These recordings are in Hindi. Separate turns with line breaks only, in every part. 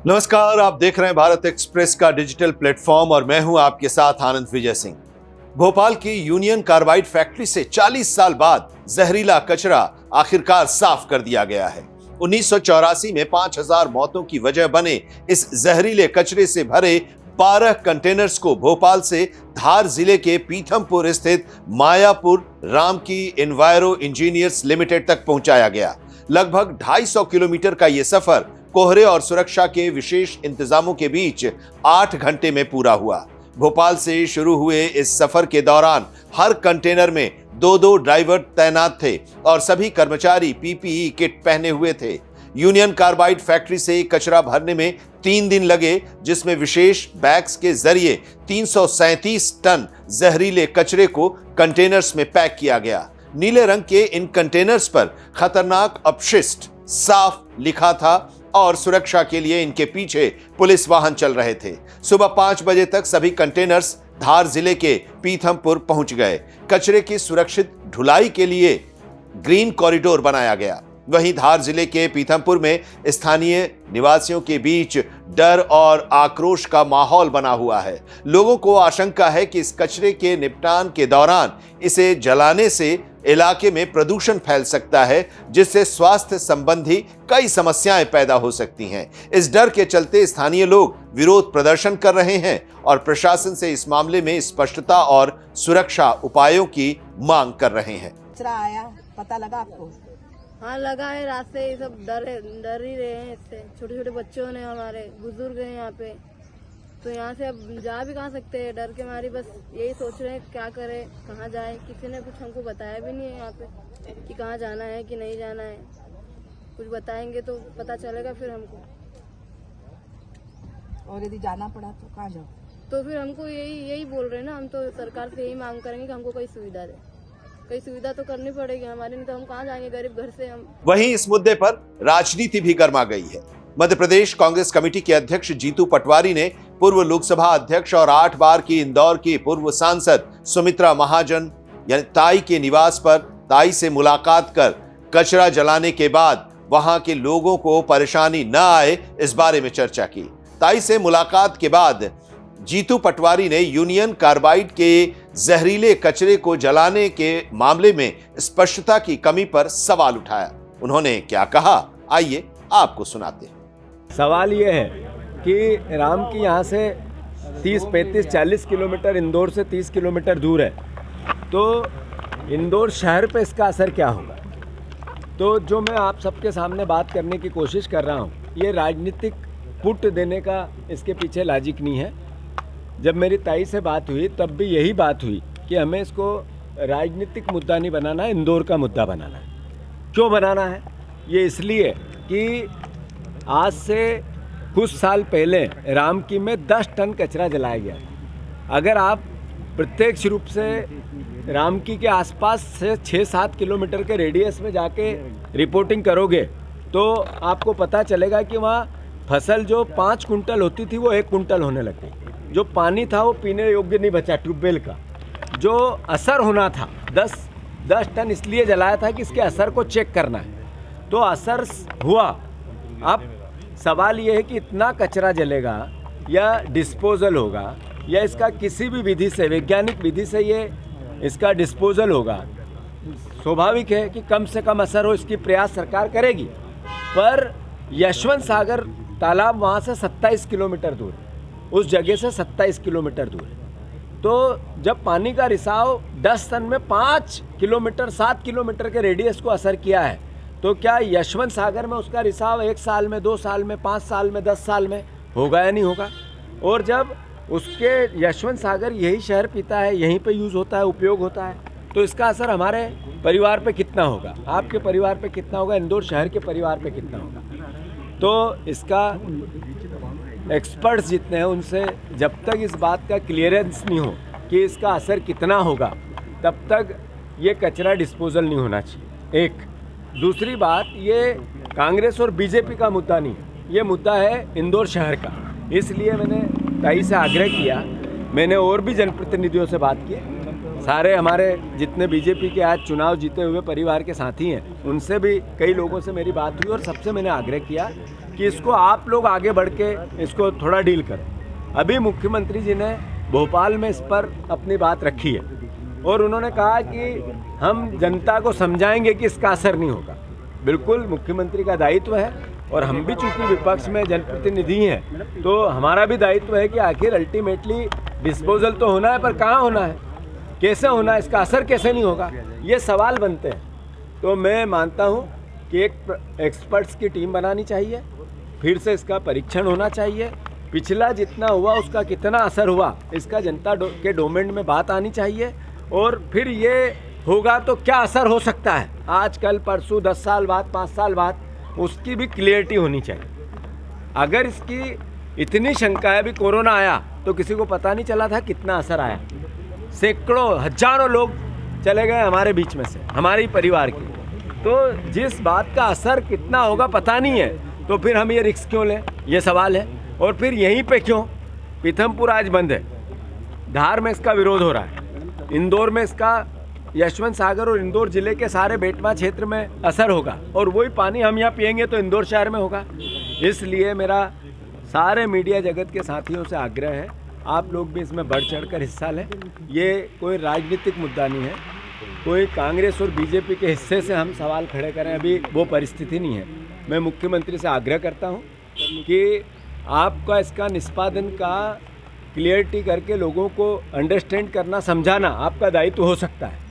नमस्कार, आप देख रहे हैं भारत एक्सप्रेस का डिजिटल प्लेटफॉर्म और मैं हूं आपके साथ आनंद विजय सिंह। भोपाल की यूनियन कार्बाइड फैक्ट्री से 40 साल बाद जहरीला कचरा आखिरकार साफ कर दिया गया है। 1984 में 5000 मौतों की वजह बने इस जहरीले कचरे से भरे 12 कंटेनर्स को भोपाल से धार जिले के पीथमपुर स्थित Mayapur Ramky enviro engineers limited तक पहुंचाया गया। लगभग 250 किलोमीटर का यह सफर कोहरे और सुरक्षा के विशेष इंतजामों के बीच 8 घंटे में पूरा हुआ। भोपाल से शुरू हुए इस सफर के दौरान हर कंटेनर में 2-2 ड्राइवर तैनात थे और सभी कर्मचारी पीपीई किट पहने हुए थे। यूनियन कार्बाइड फैक्ट्री से कचरा भरने में 3 दिन लगे, जिसमें विशेष बैग्स के जरिए 337 टन जहरीले कचरे को कंटेनर्स में पैक किया गया। नीले रंग के इन कंटेनर्स पर खतरनाक अपशिष्ट साफ लिखा था और सुरक्षा के लिए इनके पीछे पुलिस वाहन चल रहे थे। सुबह 5 बजे तक सभी कंटेनर्स धार जिले के पीथमपुर पहुंच गए। कचरे की सुरक्षित ढुलाई के लिए ग्रीन कॉरिडोर बनाया गया। वहीं धार जिले के पीथमपुर में स्थानीय निवासियों के बीच डर और आक्रोश का माहौल बना हुआ है। लोगों को आशंका है कि इस कचरे के निपटान के दौरान इसे जलाने से इलाके में प्रदूषण फैल सकता है, जिससे स्वास्थ्य संबंधी कई समस्याएं पैदा हो सकती हैं। इस डर के चलते स्थानीय लोग विरोध प्रदर्शन कर रहे हैं और प्रशासन से इस मामले में स्पष्टता और सुरक्षा उपायों की मांग कर रहे हैं।
कचरा आया, पता लगा आपको?
हाँ लगा है, रात से ये सब डर ही रहे हैं इससे। छोटे छोटे बच्चों ने, हमारे बुजुर्ग हैं यहाँ पे, तो यहाँ से अब जा भी कहाँ सकते हैं। डर के मारी बस यही सोच रहे हैं क्या करें, कहाँ जाएं। किसी ने कुछ हमको बताया भी नहीं है यहाँ पे कि कहाँ जाना है कि नहीं जाना है। कुछ बताएंगे तो पता चलेगा फिर हमको।
और यदि जाना पड़ा तो कहाँ जाओ?
तो फिर हमको यही बोल रहे हैं ना, हम तो सरकार से यही मांग करेंगे कि हमको कोई सुविधा दे। कोई सुविधा तो करनी पड़ेगी हमारे, नहीं तो हम कहाँ जाएंगे गरीब घर से हम।
वहीं इस मुद्दे पर राजनीति भी गर्मा गई है। मध्य प्रदेश कांग्रेस कमेटी के अध्यक्ष जीतू पटवारी ने पूर्व लोकसभा अध्यक्ष और 8 बार की इंदौर की पूर्व सांसद सुमित्रा महाजन यानी ताई के निवास पर ताई से मुलाकात कर कचरा जलाने के बाद वहां के लोगों को परेशानी न आए, इस बारे में चर्चा की। ताई से मुलाकात के बाद जीतू पटवारी ने यूनियन कार्बाइड के जहरीले कचरे को जलाने के मामले में स्पष्टता की कमी पर सवाल उठाया। उन्होंने क्या कहा, आइए आपको सुनाते हैं।
सवाल ये है कि राम की यहाँ से 30, 35, 40 किलोमीटर इंदौर से 30 किलोमीटर दूर है, तो इंदौर शहर पे इसका असर क्या होगा। तो जो मैं आप सबके सामने बात करने की कोशिश कर रहा हूँ, ये राजनीतिक पुट देने का इसके पीछे लॉजिक नहीं है। जब मेरी ताई से बात हुई तब भी यही बात हुई कि हमें इसको राजनीतिक मुद्दा नहीं बनाना है, इंदौर का मुद्दा बनाना है। क्यों बनाना है? ये इसलिए कि आज से कुछ साल पहले रामकी में 10 टन कचरा जलाया गया। अगर आप प्रत्यक्ष रूप से रामकी के आसपास से 6-7 किलोमीटर के रेडियस में जाके रिपोर्टिंग करोगे तो आपको पता चलेगा कि वहाँ फसल जो 5 कुंटल होती थी वो 1 कुंटल होने लगी। जो पानी था वो पीने योग्य नहीं बचा ट्यूबवेल का। जो असर होना था 10 टन इसलिए जलाया था कि इसके असर को चेक करना है, तो असर हुआ। अब सवाल ये है कि इतना कचरा जलेगा या डिस्पोजल होगा या इसका किसी भी विधि से, वैज्ञानिक विधि से ये इसका डिस्पोजल होगा। स्वाभाविक है कि कम से कम असर हो, इसकी प्रयास सरकार करेगी। पर यशवंत सागर तालाब वहाँ से 27 किलोमीटर दूर है, उस जगह से 27 किलोमीटर दूर है। तो जब पानी का रिसाव 10 टन में 5 किलोमीटर 7 किलोमीटर के रेडियस को असर किया है, तो क्या यशवंत सागर में उसका रिसाव 1 साल में, 2 साल में, 5 साल में, 10 साल में होगा या नहीं होगा? और जब उसके यशवंत सागर यही शहर पीता है, यहीं पे यूज़ होता है, उपयोग होता है, तो इसका असर हमारे परिवार पे कितना होगा, आपके परिवार पे कितना होगा, इंदौर शहर के परिवार पे कितना होगा। तो इसका एक्सपर्ट्स जितने हैं उनसे जब तक इस बात का क्लियरेंस नहीं हो कि इसका असर कितना होगा, तब तक ये कचरा डिस्पोजल नहीं होना चाहिए। एक दूसरी बात, ये कांग्रेस और बीजेपी का मुद्दा नहीं है, ये मुद्दा है इंदौर शहर का। इसलिए मैंने ताई से आग्रह किया, मैंने और भी जनप्रतिनिधियों से बात की, सारे हमारे जितने बीजेपी के आज चुनाव जीते हुए परिवार के साथी हैं, उनसे भी कई लोगों से मेरी बात हुई और सबसे मैंने आग्रह किया कि इसको आप लोग आगे बढ़ के इसको थोड़ा डील करें। अभी मुख्यमंत्री जी ने भोपाल में इस पर अपनी बात रखी है और उन्होंने कहा कि हम जनता को समझाएंगे कि इसका असर नहीं होगा। बिल्कुल मुख्यमंत्री का दायित्व है और हम भी चूंकि विपक्ष में जनप्रतिनिधि हैं तो हमारा भी दायित्व है कि आखिर अल्टीमेटली डिस्पोजल तो होना है, पर कहाँ होना है, कैसे होना है, इसका असर कैसे नहीं होगा, ये सवाल बनते हैं। तो मैं मानता हूँ कि एक एक्सपर्ट्स की टीम बनानी चाहिए, फिर से इसका परीक्षण होना चाहिए, पिछला जितना हुआ उसका कितना असर हुआ इसका जनता के डोमेन में बात आनी चाहिए और फिर ये होगा तो क्या असर हो सकता है आज कल परसों 10 साल बाद 5 साल बाद, उसकी भी क्लियरिटी होनी चाहिए। अगर इसकी इतनी शंका है, अभी कोरोना आया तो किसी को पता नहीं चला था कितना असर आया, सैकड़ों हजारों लोग चले गए हमारे बीच में से, हमारे परिवार के। तो जिस बात का असर कितना होगा पता नहीं है तो फिर हम ये रिस्क क्यों लें, ये सवाल है। और फिर यहीं पे क्यों, पीथमपुर आज बंद है, धार में इसका विरोध हो रहा है, इंदौर में इसका यशवंत सागर और इंदौर जिले के सारे बेटवा क्षेत्र में असर होगा और वही पानी हम यहाँ पिएंगे तो इंदौर शहर में होगा। इसलिए मेरा सारे मीडिया जगत के साथियों से आग्रह है, आप लोग भी इसमें बढ़ चढ़कर हिस्सा लें। ये कोई राजनीतिक मुद्दा नहीं है, कोई कांग्रेस और बीजेपी के हिस्से से हम सवाल खड़े करें, अभी वो परिस्थिति नहीं है। मैं मुख्यमंत्री से आग्रह करता हूँ कि आपका इसका निष्पादन का क्लियरिटी करके लोगों को अंडरस्टैंड करना, समझाना आपका दायित्व हो सकता है।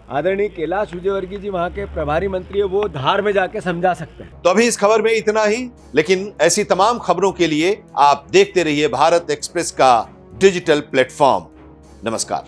आदरणीय कैलाश विजयवर्गीय जी वहाँ के प्रभारी मंत्री है, वो धार में जाके समझा सकते हैं।
तो अभी इस खबर में इतना ही, लेकिन ऐसी तमाम खबरों के लिए आप देखते रहिए भारत एक्सप्रेस का डिजिटल प्लेटफॉर्म। नमस्कार।